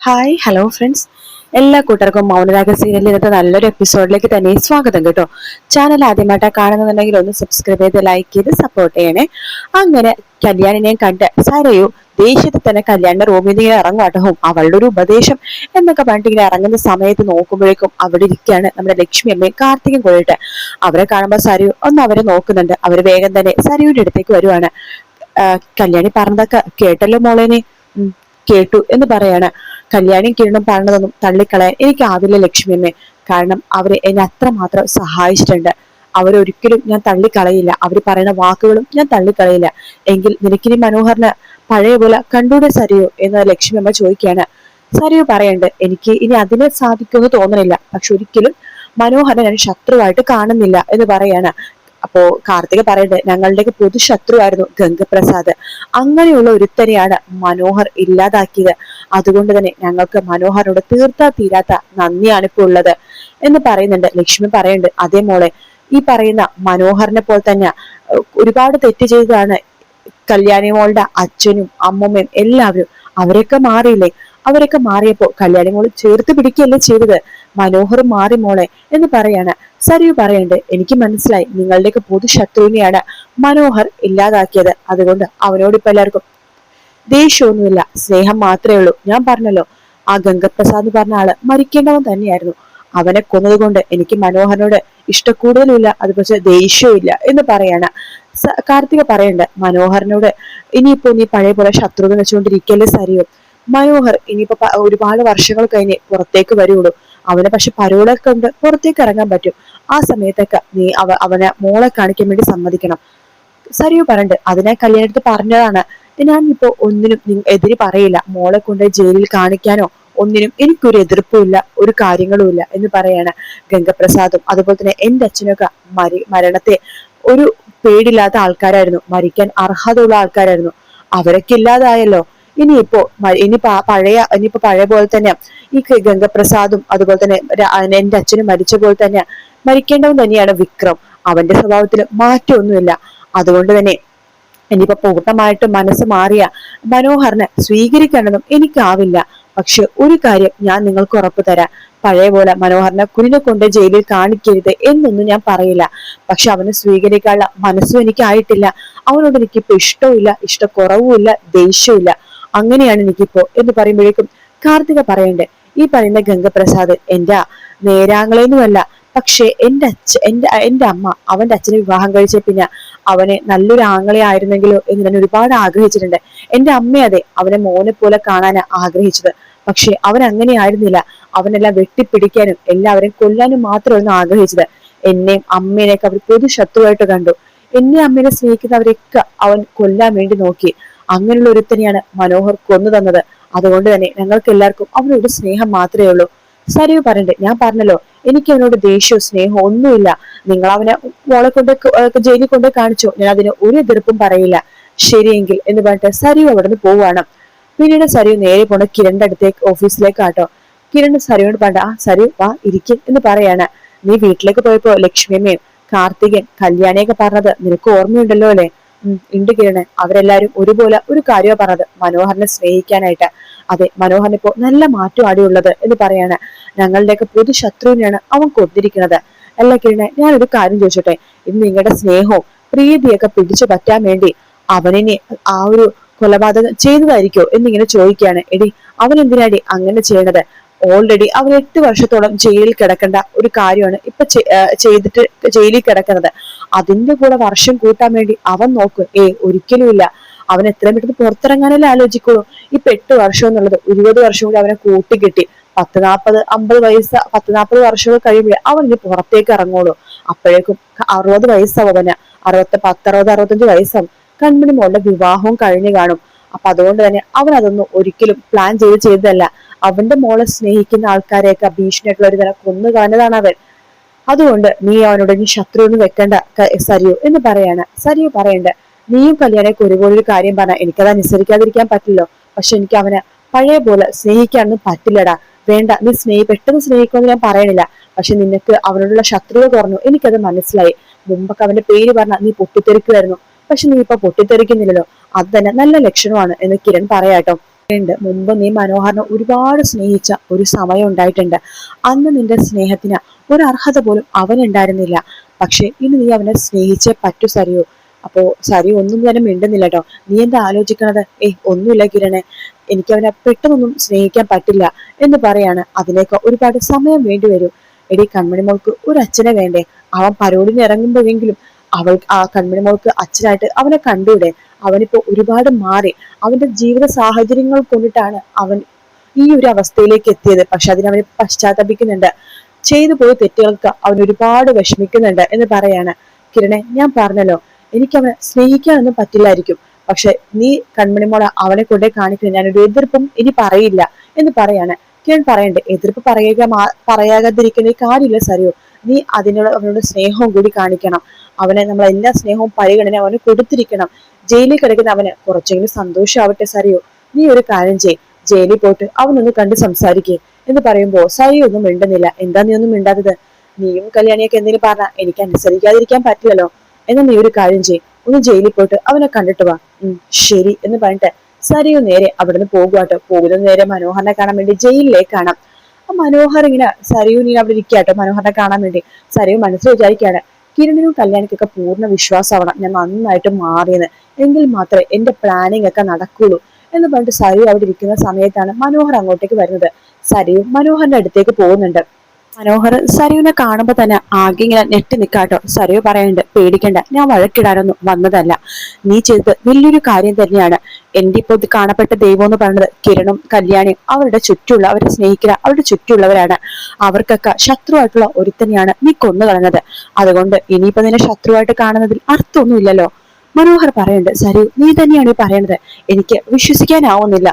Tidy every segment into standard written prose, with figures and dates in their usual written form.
Hi hello friends, എല്ലാ കൂട്ടർക്കും മൗനരാഗ സീരിയലിൽ ഇന്നത്തെ നല്ലൊരു എപ്പിസോഡിലേക്ക് തന്നെ സ്വാഗതം കേട്ടോ. ചാനൽ ആദ്യമായിട്ടാണ് കാണുന്നുണ്ടെങ്കിൽ ഒന്ന് സബ്സ്ക്രൈബ് ചെയ്ത് ലൈക്ക് ചെയ്ത് സപ്പോർട്ട് ചെയ്യണേ. അങ്ങനെ കല്യാണിനെയും കണ്ട് സരയു ദേഷ്യത്തിൽ തന്നെ കല്യാണിന്റെ റൂമിൽ നിന്ന് ഇങ്ങനെ ഇറങ്ങാട്ടോ. അവളുടെ ഒരു ഉപദേശം എന്നൊക്കെ പറഞ്ഞിട്ട് ഇങ്ങനെ ഇറങ്ങുന്ന സമയത്ത് നോക്കുമ്പോഴേക്കും അവിടെ ഇരിക്കുകയാണ് നമ്മുടെ ലക്ഷ്മി അമ്മയും കാർത്തികം കൂടിയിട്ട്. അവരെ കാണുമ്പോൾ സരയു ഒന്ന് അവരെ നോക്കുന്നുണ്ട്. അവര് വേഗം തന്നെ സരയുടെ അടുത്തേക്ക് വരുവാണ്. കല്യാണി പറഞ്ഞതൊക്കെ കേട്ടല്ലോ മോളേനെ? കേട്ടു എന്ന് പറയാണ്. കല്യാണി കിരണം പറഞ്ഞതൊന്നും തള്ളിക്കളയാൻ എനിക്കാവില്ല ലക്ഷ്മിയമ്മേ. കാരണം അവര് എന്നെ അത്രമാത്രം സഹായിച്ചിട്ടുണ്ട്. അവരൊരിക്കലും ഞാൻ തള്ളിക്കളയില്ല. അവര് പറയുന്ന വാക്കുകളും ഞാൻ തള്ളിക്കളയില്ല. എങ്കിൽ നിനക്കിനി മനോഹറിന് പഴയ പോലെ കണ്ടൂടെ സരിയോ എന്ന് ലക്ഷ്മിയമ്മ ചോദിക്കുകയാണ്. സരിയോ പറയണ്ട്, എനിക്ക് ഇനി അതിന് സാധിക്കുമെന്ന് തോന്നുന്നില്ല. പക്ഷെ ഒരിക്കലും മനോഹരനെ ഞാൻ ശത്രുവായിട്ട് കാണുന്നില്ല എന്ന് പറയാണ്. അപ്പോ കാർത്തിക പറയട്ടെ, ഞങ്ങളുടെയൊക്കെ പൊതു ശത്രുവായിരുന്നു ഗംഗപ്രസാദ്. അങ്ങനെയുള്ള ഒരുത്തനെയാണ് മനോഹർ ഇല്ലാതാക്കിയത്. അതുകൊണ്ട് തന്നെ ഞങ്ങൾക്ക് മനോഹറിനോട് തീർത്താ തീരാത്ത നന്ദിയാണ് ഇപ്പോൾ ഉള്ളത് എന്ന് പറയുന്നുണ്ട്. ലക്ഷ്മി പറയുന്നുണ്ട്, അതേ മോളെ, ഈ പറയുന്ന മനോഹറിനെ പോലെ തന്നെ ഒരുപാട് തെറ്റ് ചെയ്തതാണ് കല്യാണി മോളുടെ അച്ഛനും അമ്മമ്മയും എല്ലാവരും. അവരൊക്കെ മാറിയില്ലേ? അവരൊക്കെ മാറിയപ്പോ കല്യാണി മോള് ചേർത്ത് പിടിക്കുകയല്ലേ ചെയ്തത്. മനോഹർ മാറി മോളെ എന്ന് പറയാണ്. സരിയു പറയണ്ട്, എനിക്ക് മനസ്സിലായി, നിങ്ങളുടെയൊക്കെ പൊതു ശത്രുവിനെയാണ് മനോഹർ ഇല്ലാതാക്കിയത്. അതുകൊണ്ട് അവനോട് ഇപ്പൊ എല്ലാവർക്കും ദേഷ്യമൊന്നുമില്ല, സ്നേഹം മാത്രമേ ഉള്ളൂ. ഞാൻ പറഞ്ഞല്ലോ, ആ ഗംഗപ്രസാദ് പറഞ്ഞ ആള് മരിക്കേണ്ടവൻ തന്നെയായിരുന്നു. അവനെ കൊന്നതുകൊണ്ട് എനിക്ക് മനോഹരനോട് ഇഷ്ടക്കൂടുതലുമില്ല, അതുപോലെ ദേഷ്യവും ഇല്ല എന്ന് പറയാണ്. കാർത്തിക പറയണ്ട്, മനോഹരനോട് ഇനിയിപ്പോ നീ പഴയ പോലെ ശത്രുത വെച്ചുകൊണ്ടിരിക്കല്ലേ സരിയോ? മനോഹർ ഇനിയിപ്പോ ഒരുപാട് വർഷങ്ങൾ കഴിഞ്ഞ് പുറത്തേക്ക് വരുള്ളൂ. അവനെ പക്ഷെ പരോളെ കൊണ്ട് പുറത്തേക്ക് ഇറങ്ങാൻ പറ്റും. ആ സമയത്തൊക്കെ നീ അവനെ മോളെ കാണിക്കാൻ വേണ്ടി സമ്മതിക്കണം. സരിയു പറഞ്ഞിട്ട്, അതിനെ കല്യാണത്ത് പറഞ്ഞതാണ്. ഞാൻ ഇപ്പോ ഒന്നിനും എതിര് പറയില്ല. മോളെ കൊണ്ട് ജയിലിൽ കാണിക്കാനോ ഒന്നിനും എനിക്കൊരു എതിർപ്പുമില്ല, ഒരു കാര്യങ്ങളും ഇല്ല എന്ന് പറയാണ്. ഗംഗപ്രസാദും അതുപോലെ തന്നെ എന്റെ അച്ഛനൊക്കെ മരണത്തെ ഒരു പേടില്ലാത്ത ആൾക്കാരായിരുന്നു. മരിക്കാൻ അർഹതയുള്ള ആൾക്കാരായിരുന്നു. അവരൊക്കെ ഇല്ലാതായല്ലോ. ഇനിയിപ്പോ പഴയ പോലെ തന്നെ ഈ ഗംഗപ്രസാദും അതുപോലെ തന്നെ എന്റെ അച്ഛനും മരിച്ച പോലെ തന്നെ മരിക്കേണ്ടവൻ തന്നെയാണ് വിക്രം. അവന്റെ സ്വഭാവത്തിൽ മാറ്റമൊന്നുമില്ല. അതുകൊണ്ട് തന്നെ ഇനിയിപ്പോ പൂർണ്ണമായിട്ട് മനസ്സ് മാറിയ മനോഹറിനെ സ്വീകരിക്കേണ്ടതും എനിക്കാവില്ല. പക്ഷെ ഒരു കാര്യം ഞാൻ നിങ്ങൾക്ക് ഉറപ്പു തരാം, പഴയ പോലെ മനോഹറിനെ കുഞ്ഞിനെ കൊണ്ട് ജയിലിൽ കാണിക്കരുത് എന്നൊന്നും ഞാൻ പറയില്ല. പക്ഷെ അവനെ സ്വീകരിക്കാനുള്ള മനസ്സും എനിക്കായിട്ടില്ല. അവനോട് എനിക്കിപ്പോ ഇഷ്ടവുമില്ല, ഇഷ്ടക്കുറവുമില്ല, ദേഷ്യമില്ല. അങ്ങനെയാണ് എനിക്കിപ്പോ എന്ന് പറയുമ്പോഴേക്കും കാർത്തിക പറയണ്ടേ, ഈ പറയുന്ന ഗംഗപ്രസാദ് എന്റെ നേരാങ്ങളെന്നുമല്ല. പക്ഷെ എന്റെ അമ്മ അവന്റെ അച്ഛനെ വിവാഹം കഴിച്ച പിന്നെ അവനെ നല്ലൊരു ആങ്ങളെ ആയിരുന്നെങ്കിലോ എന്ന് ഞാൻ ഒരുപാട് ആഗ്രഹിച്ചിട്ടുണ്ട്. എന്റെ അമ്മ അതെ അവനെ മോനെ പോലെ കാണാൻ ആഗ്രഹിച്ചത്. പക്ഷെ അവൻ അങ്ങനെ ആയിരുന്നില്ല. അവനെല്ലാം വെട്ടിപ്പിടിക്കാനും എല്ലാവരെയും കൊല്ലാനും മാത്രമായിരുന്നു ആഗ്രഹിച്ചത്. എന്നെയും അമ്മേനെയൊക്കെ അവർ പൊതു ശത്രുവായിട്ട് കണ്ടു. എന്നെ അമ്മേനെ സ്നേഹിക്കുന്നവരെയൊക്കെ അവൻ കൊല്ലാൻ വേണ്ടി നോക്കി. അങ്ങനെയുള്ള ഒരുത്തനെയാണ് മനോഹർ കൊന്നു തന്നത്. അതുകൊണ്ട് തന്നെ ഞങ്ങൾക്ക് എല്ലാവർക്കും അവനോട് സ്നേഹം മാത്രമേ ഉള്ളൂ. സരിയു പറഞ്ഞിട്ട്, ഞാൻ പറഞ്ഞല്ലോ, എനിക്ക് അവനോട് ദേഷ്യവും സ്നേഹവും ഒന്നുമില്ല. നിങ്ങൾ അവനെ മോളെ കൊണ്ട് ജയിലിൽ കൊണ്ട് കാണിച്ചു, ഞാൻ അതിന് ഒരു എതിർപ്പും പറയില്ല. ശരിയെങ്കിൽ എന്ന് പറഞ്ഞിട്ട് സരിയു അവിടെ നിന്ന് പോവാണ്. പിന്നീട് സരിയു നേരെ പോണ കിരണിന്റെ അടുത്തേക്ക് ഓഫീസിലേക്കാട്ടോ. കിരൺ സരിയോട് പറഞ്ഞ, ആ സരിയു വാ ഇരിക്കും എന്ന് പറയാണ്. നീ വീട്ടിലേക്ക് പോയപ്പോ ലക്ഷ്മിയമ്മയും കാർത്തികൻ കല്യാണിയൊക്കെ പറഞ്ഞത് നിനക്ക് ഓർമ്മയുണ്ടല്ലോ അല്ലെ? ഉണ്ട് കിരണ്. അവരെല്ലാരും ഒരുപോലെ ഒരു കാര്യമാണ് പറഞ്ഞത്, മനോഹരനെ സ്നേഹിക്കാനായിട്ട്. അതെ, മനോഹരൻ ഇപ്പോ നല്ല മാറ്റം ആടിയുള്ളത് എന്ന് പറയാണ്. ഞങ്ങളുടെയൊക്കെ പൊതു ശത്രുവിനെയാണ് അവൻ കൊന്നിരിക്കുന്നത്. അല്ല കിരണെ, ഞാനൊരു കാര്യം ചോദിച്ചോട്ടെ, ഇന്ന് നിങ്ങളുടെ സ്നേഹവും പ്രീതിയൊക്കെ പിടിച്ചു പറ്റാൻ വേണ്ടി അവനെ ആ ഒരു കൊലപാതകം ചെയ്തതായിരിക്കോ എന്നിങ്ങനെ ചോദിക്കുകയാണ്. എടി, അവൻ എന്തിനാടി അങ്ങനെ ചെയ്യണത്? ഓൾറെഡി അവൻ 8 വർഷത്തോളം ജയിലിൽ കിടക്കേണ്ട ഒരു കാര്യമാണ് ഇപ്പൊ ചെയ്തിട്ട് ജയിലിൽ കിടക്കുന്നത്. അതിന്റെ കൂടെ വർഷം കൂട്ടാൻ വേണ്ടി അവൻ നോക്കും? ഒരിക്കലും ഇല്ല. അവൻ എത്രയും പെട്ടെന്ന് പുറത്തിറങ്ങാനല്ലേ ആലോചിക്കുള്ളൂ. ഇപ്പൊ 8 വർഷം എന്നുള്ളത് 20 വർഷം കൂടി അവനെ കൂട്ടിക്കിട്ടി 10-40 വർഷങ്ങൾ കഴിയുമ്പോഴേ അവൻ ഇനി പുറത്തേക്ക് ഇറങ്ങുള്ളൂ. അപ്പോഴേക്കും 60 വയസ്സാവും അവന്. 65 വയസ്സാവും. കൺമണി മോളുടെ വിവാഹവും കഴിഞ്ഞു കാണും. അപ്പൊ അതുകൊണ്ട് തന്നെ അവൻ അതൊന്നും ഒരിക്കലും പ്ലാൻ ചെയ്തതല്ല. അവന്റെ മോളെ സ്നേഹിക്കുന്ന ആൾക്കാരെയൊക്കെ ഭീഷണിയായിട്ടുള്ള ഒരു തരം കൊന്നു കളഞ്ഞതാണ് അവൻ. അതുകൊണ്ട് നീ അവനോട് നീ ശത്രു ഒന്നും വെക്കേണ്ട സരിയു എന്ന് പറയാണ്. സരിയു പറയണ്ട, നീയും കല്യാണക്ക് ഒരുപോലെ ഒരു കാര്യം പറഞ്ഞാൽ എനിക്കത് അനുസരിക്കാതിരിക്കാൻ പറ്റില്ലോ. പക്ഷെ എനിക്ക് അവനെ പഴയ പോലെ സ്നേഹിക്കാനൊന്നും പറ്റില്ലടാ. വേണ്ട, നീ പെട്ടെന്ന് സ്നേഹിക്കുമെന്ന് ഞാൻ പറയണില്ല. പക്ഷെ നിനക്ക് അവനോടുള്ള ശത്രുത കുറഞ്ഞു, എനിക്കത് മനസ്സിലായി. മുമ്പൊക്കെ അവന്റെ പേര് പറഞ്ഞാൽ നീ പൊട്ടിത്തെറിക്കുമായിരുന്നു. പക്ഷെ നീ ഇപ്പൊ പൊട്ടിത്തെറിക്കുന്നില്ലല്ലോ. അത് തന്നെ നല്ല ലക്ഷണമാണ് എന്ന് കിരൺ പറയാട്ടോ. ഉണ്ട്. മുമ്പ് നീ മനോഹരനെ ഒരുപാട് സ്നേഹിച്ച ഒരു സമയം ഉണ്ടായിട്ടുണ്ട്. അന്ന് നിന്റെ സ്നേഹത്തിന് ഒരു അർഹത പോലും അവനുണ്ടായിരുന്നില്ല. പക്ഷെ ഇന്ന് നീ അവനെ സ്നേഹിച്ചേ പറ്റൂ സരിയോ. അപ്പോ സരി ഒന്നും തന്നെ മിണ്ടുന്നില്ല കേട്ടോ. നീ എന്താ ആലോചിക്കണത്? ഒന്നുമില്ല കിരണെ, എനിക്ക് അവനെ പെട്ടെന്നൊന്നും സ്നേഹിക്കാൻ പറ്റില്ല എന്ന് പറയാണ്. അതിലേക്ക് ഒരുപാട് സമയം വേണ്ടി വരും. എടി കൺമണി മോൾക്ക് ഒരു അച്ഛനെ വേണ്ടേ? അവൻ പരോളിന് ഇറങ്ങുമ്പോഴെങ്കിലും ആ കൺമണി മോൾക്ക് അച്ഛനായിട്ട് അവനെ കണ്ടൂടെ? അവനിപ്പോ ഒരുപാട് മാറി. അവന്റെ ജീവിത സാഹചര്യങ്ങൾ കൊണ്ടിട്ടാണ് അവൻ ഈ ഒരു അവസ്ഥയിലേക്ക് എത്തിയത്. പക്ഷെ അതിനവന് പശ്ചാത്തപിക്കുന്നുണ്ട്. ചെയ്തു പോയ തെറ്റുകൾക്ക് അവൻ ഒരുപാട് വിഷമിക്കുന്നുണ്ട് എന്ന് പറയാണ്. കിരണെ, ഞാൻ പറഞ്ഞല്ലോ, എനിക്ക് അവനെ സ്നേഹിക്കാനൊന്നും പറ്റില്ലായിരിക്കും. പക്ഷെ നീ കൺമണിമോള അവനെ കൊണ്ടേ കാണിക്കുന്നത് ഞാനൊരു എതിർപ്പും ഇനി പറയില്ല എന്ന് പറയാണ്. കിരൺ പറയണ്ടേ, എതിർപ്പ് പറയാതിരിക്കുന്ന കാര്യമില്ല സരിയോ. നീ അവനോട് സ്നേഹവും കൂടി കാണിക്കണം. അവനെ നമ്മൾ എല്ലാ സ്നേഹവും പരിഗണന അവന് കൊടുത്തിരിക്കണം. ജയിലിൽ കിടക്കുന്ന അവന് കുറച്ചെങ്കിലും സന്തോഷമാവട്ടെ സരിയോ. നീ ഒരു കാര്യം ചെയ്, ജയിലിൽ പോയിട്ട് അവനൊന്ന് കണ്ട് സംസാരിക്കേ എന്ന് പറയുമ്പോ സരി ഒന്നും മിണ്ടുന്നില്ല. എന്താ നീ ഒന്നും മിണ്ടാത്തത്? നീയും കല്യാണിയൊക്കെ എന്തെങ്കിലും പറഞ്ഞാ എനിക്ക് അനുസരിക്കാതിരിക്കാൻ പറ്റില്ലല്ലോ. എന്നാ നീ ഒരു കാര്യം ചെയ്, ഒന്ന് ജയിലിൽ പോയിട്ട് അവനെ കണ്ടിട്ട് വാ. ശരി എന്ന് പറഞ്ഞിട്ട് സരിയു നേരെ അവിടുന്ന് പോകുവാട്ടോ. പോകുന്നത് നേരെ മനോഹരനെ കാണാൻ വേണ്ടി ജയിലിലേക്കാണ്. ആ മനോഹർ ഇങ്ങനെ സരിയുനി അവിടെ ഇരിക്കാട്ടോ മനോഹരനെ കാണാൻ വേണ്ടി. സരിയു മനസ്സിൽ വിചാരിക്കാണ്, കിരണിനും കല്യാണിക്കൊക്കെ പൂർണ്ണ വിശ്വാസമാവണം ഞാൻ നന്നായിട്ട് മാറിയെന്ന്. എങ്കിൽ മാത്രമേ എന്റെ പ്ലാനിങ് ഒക്കെ നടക്കുള്ളൂ എന്ന് പറഞ്ഞിട്ട് സരിയു അവിടെ ഇരിക്കുന്ന സമയത്താണ് മനോഹർ അങ്ങോട്ടേക്ക് വരുന്നത്. സരിയു മനോഹറിന്റെ അടുത്തേക്ക് പോകുന്നുണ്ട്. മനോഹർ സരിയുവിനെ കാണുമ്പോ തന്നെ ആകെ ഇങ്ങനെ ഞെട്ടി നിക്കാട്ടോ. സരിയു പറയുന്നുണ്ട്, പേടിക്കണ്ട, ഞാൻ വഴക്കിടാനൊന്നും വന്നതല്ല. നീ ചെയ്തത് വലിയൊരു കാര്യം തന്നെയാണ്. എന്റെ ഇപ്പൊ ഇത് കാണപ്പെട്ട ദൈവം എന്ന് പറയുന്നത് കിരണും കല്യാണിയും അവരുടെ ചുറ്റുള്ള അവരെ സ്നേഹിക്കുന്ന അവരുടെ ചുറ്റുള്ളവരാണ്. അവർക്കൊക്കെ ശത്രുവായിട്ടുള്ള ഒരുത്തനെയാണ് നീ കൊന്നു കളഞ്ഞത്. അതുകൊണ്ട് ഇനിയിപ്പോ നിന്നെ ശത്രുവായിട്ട് കാണുന്നതിൽ അർത്ഥമൊന്നുമില്ലല്ലോ. മനോഹർ പറയുന്നുണ്ട്, സരിയു നീ തന്നെയാണ് ഈ പറയണത്, എനിക്ക് വിശ്വസിക്കാനാവുന്നില്ല.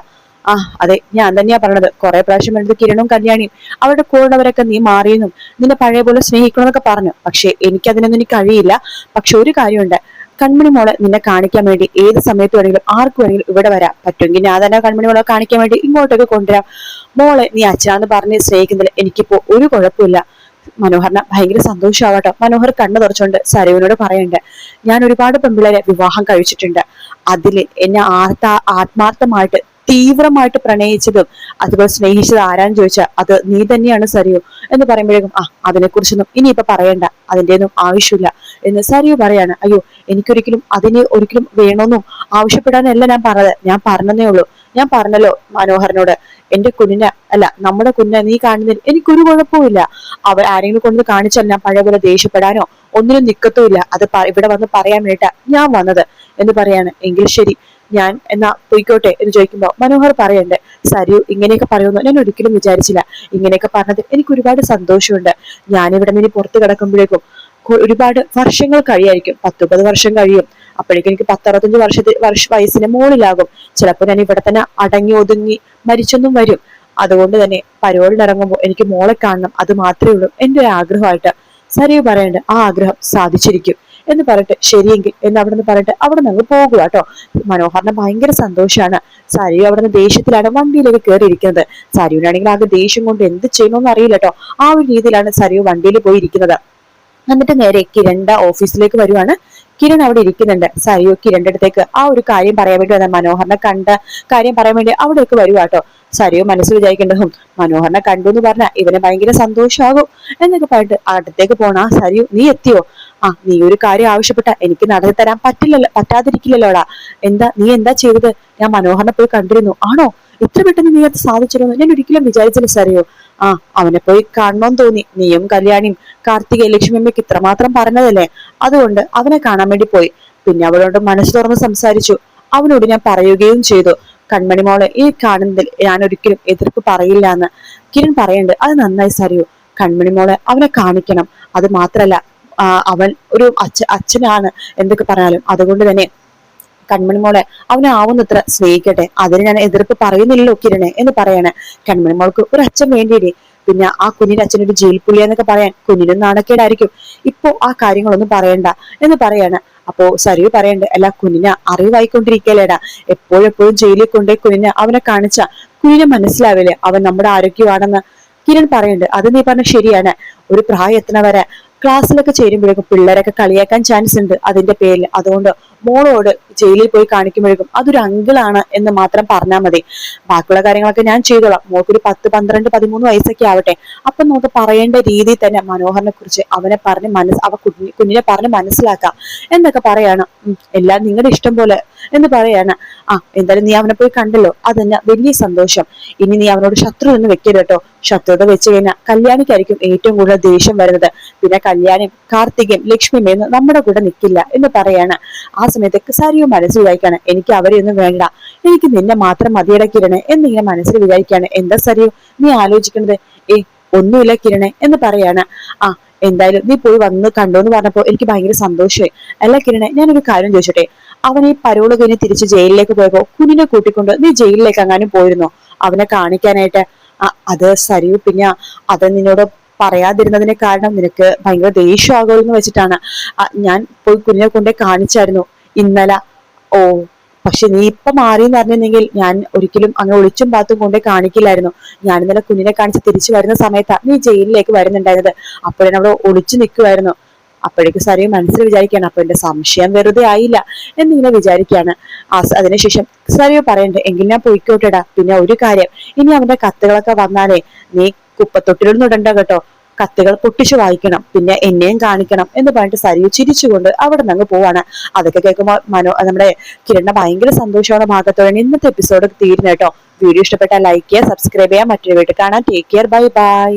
അതെ, ഞാൻ തന്നെയാ പറഞ്ഞത്. കുറെ പ്രാവശ്യം വേണ്ടത് കിരണും കല്യാണിയും അവരുടെ കൂടെവരൊക്കെ നീ മാറിയെന്നും നിന്നെ പഴയ പോലെ സ്നേഹിക്കണമെന്നൊക്കെ പറഞ്ഞു. പക്ഷെ എനിക്കതിനൊന്നും എനിക്ക് കഴിയില്ല. പക്ഷെ ഒരു കാര്യമുണ്ട്, കൺമണി മോളെ നിന്നെ കാണിക്കാൻ വേണ്ടി ഏത് സമയത്ത് വേണമെങ്കിലും ആർക്ക് വേണമെങ്കിലും ഇവിടെ വരാം. പറ്റുമെങ്കിൽ ഞാൻ തന്നെ കൺമണി മോളെ കാണിക്കാൻ വേണ്ടി ഇങ്ങോട്ടേക്ക് കൊണ്ടുവരാം. മോളെ നീ അച്ഛനാന്ന് പറഞ്ഞ് സ്നേഹിക്കുന്നതിൽ എനിക്കിപ്പോ ഒരു കുഴപ്പമില്ല. മനോഹറിന് ഭയങ്കര സന്തോഷമാവട്ടോ. മനോഹർ കണ്ണു തുറച്ചുകൊണ്ട് സരയുവിനോട് പറയണ്ട്, ഞാൻ ഒരുപാട് പെൺപിള്ളേരെ വിവാഹം കഴിച്ചിട്ടുണ്ട്. അതില് എന്നെ ആത്മാർത്ഥമായിട്ട് തീവ്രമായിട്ട് പ്രണയിച്ചതും അതുപോലെ സ്നേഹിച്ചത് ആരാന്ന് ചോദിച്ചാൽ അത് നീ തന്നെയാണ് സരിയു എന്ന് പറയുമ്പോഴേക്കും അതിനെക്കുറിച്ചൊന്നും ഇനിയിപ്പൊ പറയണ്ട, അതിന്റെ ഒന്നും ആവശ്യമില്ല എന്ന് സരിയു പറയാണ്. അയ്യോ, എനിക്കൊരിക്കലും അതിനെ ഒരിക്കലും വേണമെന്നും ആവശ്യപ്പെടാനല്ല ഞാൻ പറഞ്ഞത്. ഞാൻ പറഞ്ഞതേ ഉള്ളൂ. ഞാൻ പറഞ്ഞല്ലോ മനോഹരനോട്, എന്റെ കുഞ്ഞിനെ അല്ല നമ്മുടെ കുഞ്ഞിനെ നീ കാണുന്നതിൽ എനിക്കൊരു കുഴപ്പമില്ല. അവർ ആരെങ്കിലും കൊണ്ട് കാണിച്ചാൽ ഞാൻ പഴയ പോലെ ദേഷ്യപ്പെടാനോ ഒന്നിനും നിക്കത്തുമില്ല. അത് ഇവിടെ വന്ന് പറയാൻ വേണ്ട ഞാൻ വന്നത് എന്ന് പറയാണ്. എങ്കിൽ ശരി, ഞാൻ എന്നാ പൊയ്ക്കോട്ടെ എന്ന് ചോദിക്കുമ്പോ മനോഹർ പറയണ്ടേ, സരിയു ഇങ്ങനെയൊക്കെ പറയുമെന്ന് ഞാൻ ഒരിക്കലും വിചാരിച്ചില്ല. ഇങ്ങനെയൊക്കെ പറഞ്ഞതിൽ എനിക്ക് ഒരുപാട് സന്തോഷമുണ്ട്. ഞാനിവിടെ നിന്ന് പുറത്തു കിടക്കുമ്പോഴേക്കും ഒരുപാട് വർഷങ്ങൾ കഴിയായിരിക്കും, 10-30 വർഷം കഴിയും. അപ്പോഴേക്കും എനിക്ക് 10-65 വയസ്സിന് മുകളിലാകും. ചിലപ്പോൾ ഞാൻ ഇവിടെ തന്നെ അടങ്ങി ഒതുങ്ങി മരിച്ചൊന്നും വരും. അതുകൊണ്ട് തന്നെ പരോളിനിറങ്ങുമ്പോൾ എനിക്ക് മോളെ കാണണം, അത് മാത്രമേ ഉള്ളൂ എന്റെ ഒരു ആഗ്രഹമായിട്ട്. സരിയു പറയണ്ട്, ആ ആഗ്രഹം സാധിച്ചിരിക്കും എന്ന് പറഞ്ഞിട്ട് ശരിയെങ്കിൽ എന്ന് അവിടെ നിന്ന് പറഞ്ഞിട്ട് അവിടെ നിന്ന് അങ്ങ് പോകുക കേട്ടോ. മനോഹറിന് ഭയങ്കര സന്തോഷമാണ്. സരിയു അവിടെ നിന്ന് ദേഷ്യത്തിലാണ് വണ്ടിയിലേക്ക് കയറിയിരിക്കുന്നത്. സരിയുനാണെങ്കിൽ ആകെ ദേഷ്യം കൊണ്ട് എന്ത് ചെയ്യണമെന്ന് അറിയില്ല കേട്ടോ. ആ ഒരു രീതിയിലാണ് സരിയു വണ്ടിയിൽ പോയി ഇരിക്കുന്നത്. എന്നിട്ട് നേരെ കിരണിന്റെ ഓഫീസിലേക്ക് വരുവാണ്. കിരൺ അവിടെ ഇരിക്കുന്നുണ്ട്. സരിയു കിരണിന്റെ അടുത്തേക്ക് ആ ഒരു കാര്യം പറയാൻ വേണ്ടി വന്ന മനോഹറിനെ കണ്ട കാര്യം പറയാൻ വേണ്ടി അവിടേക്ക് വരുവാട്ടോ. സരിയു മനസ്സിൽ വിചാരിക്കേണ്ടതും മനോഹറിനെ കണ്ടു എന്ന് പറഞ്ഞാൽ ഇവന് ഭയങ്കര സന്തോഷമാകും എന്നൊക്കെ പറഞ്ഞിട്ട് അടുത്തേക്ക് പോണ. സരിയു നീ എത്തിയോ? നീ ഒരു കാര്യം ആവശ്യപ്പെട്ട എനിക്ക് നടത്തി തരാൻ പറ്റാതിരിക്കില്ലല്ലോടാ. നീ എന്താ ചെയ്തത്? ഞാൻ മനോഹറിനെ പോയി കണ്ടിരുന്നു. ആണോ? ഇത്ര പെട്ടെന്ന് നീ അത് സാധിച്ചിരുന്നു? ഞാൻ ഒരിക്കലും വിചാരിച്ചില്ല സരിയു. അവനെ പോയി കാണണമെന്ന് തോന്നി. നീയും കല്യാണിയും കാർത്തിക ലക്ഷ്മിയമ്മയ്ക്ക് ഇത്രമാത്രം പറഞ്ഞതല്ലേ, അതുകൊണ്ട് അവനെ കാണാൻ വേണ്ടി പോയി. പിന്നെ അവളോട് മനസ്സ് തുറന്ന് സംസാരിച്ചു. അവനോട് ഞാൻ പറയുകയും ചെയ്തു, കൺമണി മോളെ ഈ കാണുന്നതിൽ ഞാൻ ഒരിക്കലും എതിർപ്പ് പറയില്ല എന്ന്. കിരൺ പറയണ്ട്, അത് നന്നായി സരിയു. കൺമണി മോളെ അവനെ കാണിക്കണം. അത് മാത്രല്ല അവൻ ഒരു അച്ഛനാണ് എന്തൊക്കെ പറഞ്ഞാലും. അതുകൊണ്ട് തന്നെ കൺമണി മോളെ അവനെ ആവുന്നത്ര സ്നേഹിക്കട്ടെ. അതിന് ഞാൻ എതിർപ്പ് പറയുന്നില്ലല്ലോ കിരണെ എന്ന് പറയാണ്. കൺമണി മോൾക്ക് ഒരു അച്ഛൻ വേണ്ടിയില്ലേ? പിന്നെ ആ കുഞ്ഞിന്റെ അച്ഛനൊരു ജയിൽ പുള്ളിയ എന്നൊക്കെ പറയാൻ കുഞ്ഞിനും നാണക്കേടായിരിക്കും. ഇപ്പോ ആ കാര്യങ്ങളൊന്നും പറയണ്ട എന്ന് പറയാണ്. അപ്പോ സരിയു പറയണ്ട്, അല്ല കുഞ്ഞിനെ അറിവായിക്കൊണ്ടിരിക്കലേടാ. എപ്പോഴെപ്പോഴും ജയിലിൽ കൊണ്ടേ കുഞ്ഞിനെ അവനെ കാണിച്ച കുഞ്ഞിനെ മനസ്സിലാവില്ലേ അവൻ നമ്മുടെ ആരോഗ്യമാണെന്ന്. കിരൺ പറയുന്നുണ്ട്, അത് നീ പറഞ്ഞ ശരിയാണ്. ഒരു പ്രായം എത്തണ വരെ ക്ലാസ്സിലൊക്കെ ചേരുമ്പോഴേക്കും പിള്ളേരൊക്കെ കളിയാക്കാൻ ചാൻസ് ഉണ്ട് അതിന്റെ പേരിൽ. അതുകൊണ്ട് മോളോട് ജയിലിൽ പോയി കാണിക്കുമ്പോഴേക്കും അതൊരു അങ്കിളാണ് എന്ന് മാത്രം പറഞ്ഞാൽ മതി. ബാക്കിയുള്ള കാര്യങ്ങളൊക്കെ ഞാൻ ചെയ്തോളാം. മോൾക്കൊരു 10, 12, 13 വയസ്സൊക്കെ ആവട്ടെ. അപ്പൊ നമുക്ക് പറയേണ്ട രീതിയിൽ തന്നെ മനോഹറിനെ കുറിച്ച് അവനെ പറഞ്ഞ് കുഞ്ഞിനെ പറഞ്ഞ് മനസ്സിലാക്കാം എന്നൊക്കെ പറയാണ്. എല്ലാം നിങ്ങളുടെ ഇഷ്ടം പോലെ എന്ന് പറയാണ്. എന്തായാലും നീ അവനെ പോയി കണ്ടല്ലോ, അതന്നെ വലിയ സന്തോഷം. ഇനി നീ അവനോട് ശത്രു എന്ന് വെക്കരുത് കേട്ടോ. ശത്രുത വെച്ച് കഴിഞ്ഞാൽ കല്യാണിക്കായിരിക്കും ഏറ്റവും കൂടുതൽ ദേഷ്യം വരുന്നത്. പിന്നെ കല്യാണി, കാർത്തികയും ലക്ഷ്മിയും നമ്മുടെ കൂടെ നിൽക്കില്ല എന്ന് പറയാണ്. ആ സമയത്ത് സരിയും മനസ്സിൽ വിചാരിക്കാണ്, എനിക്ക് അവരെയൊന്നും വേണ്ട, എനിക്ക് നിന്നെ മാത്രം മതിയട കിരണേ എന്നിങ്ങനെ മനസ്സിൽ വിചാരിക്കാണ്. എന്താ സരിയു നീ ആലോചിക്കുന്നത്? ഒന്നുമില്ല കിരണേ എന്ന് പറയാണ്. എന്തായാലും നീ പോയി വന്ന് കണ്ടോ എന്ന് പറഞ്ഞപ്പോ എനിക്ക് ഭയങ്കര സന്തോഷമായി. അല്ല കിരണേ, ഞാനൊരു കാര്യം ചോദിച്ചോട്ടെ, അവൻ ഈ പരോള് കഴിഞ്ഞ് തിരിച്ച് ജയിലിലേക്ക് പോയപ്പോ കുഞ്ഞിനെ കൂട്ടിക്കൊണ്ട് നീ ജയിലിലേക്ക് എങ്ങാനും പോയിരുന്നോ അവനെ കാണിക്കാനായിട്ട്? അത് സരിയു, പിന്നെ അത് നിന്നോട് പറയാതിരുന്നതിന് കാരണം നിനക്ക് ഭയങ്കര ദേഷ്യമാകുമോ എന്ന് വെച്ചിട്ടാണ്. ഞാൻ പോയി കുഞ്ഞിനെ കൊണ്ടേ കാണിച്ചായിരുന്നു ഇന്നലെ. ഓ, പക്ഷെ നീ ഇപ്പൊ മാറിയെന്ന് അറിഞ്ഞിരുന്നെങ്കിൽ ഞാൻ ഒരിക്കലും അങ്ങനെ ഒളിച്ചും പാത്തും കൊണ്ടേ കാണിക്കില്ലായിരുന്നു. ഞാൻ ഇന്നലെ കുഞ്ഞിനെ കാണിച്ച് തിരിച്ചു വരുന്ന സമയത്താ നീ ജയിലിലേക്ക് വരുന്നുണ്ടായിരുന്നത്. അപ്പോഴേ അവിടെ ഒളിച്ചു നിൽക്കുമായിരുന്നു. അപ്പോഴേക്ക് സരിയു മനസ്സിൽ വിചാരിക്കുകയാണ്, അപ്പൊ എന്റെ സംശയം വെറുതെ ആയില്ല എന്നിങ്ങനെ വിചാരിക്കുകയാണ്. അതിനുശേഷം സരിയു പറയണ്ടേ, എങ്കിൽ ഞാൻ പോയിക്കോട്ടെടാ. പിന്നെ ഒരു കാര്യം, ഇനി അവന്റെ കത്തുകളൊക്കെ വന്നാലേ നീ കുപ്പത്തൊട്ടിലൊന്നും ഇടണ്ട കേട്ടോ. കത്തുകൾ പൊട്ടിച്ചു വായിക്കണം, പിന്നെ എന്നെയും കാണിക്കണം എന്ന് പറഞ്ഞിട്ട് സരിയു ചിരിച്ചുകൊണ്ട് അവിടെ നിന്ന് പോവാണ്. അതൊക്കെ കേൾക്കുമ്പോൾ നമ്മുടെ കിരണിന് ഭയങ്കര സന്തോഷമാണ്. ഭാഗത്തോടെ ഇന്നത്തെ എപ്പിസോഡ് തീരുന്ന കേട്ടോ. വീഡിയോ ഇഷ്ടപ്പെട്ടാൽ ലൈക്ക് ചെയ്യുക, സബ്സ്ക്രൈബ് ചെയ്യുക. മറ്റൊരു വീട്ടിൽ കാണാം. Take care, bye bye.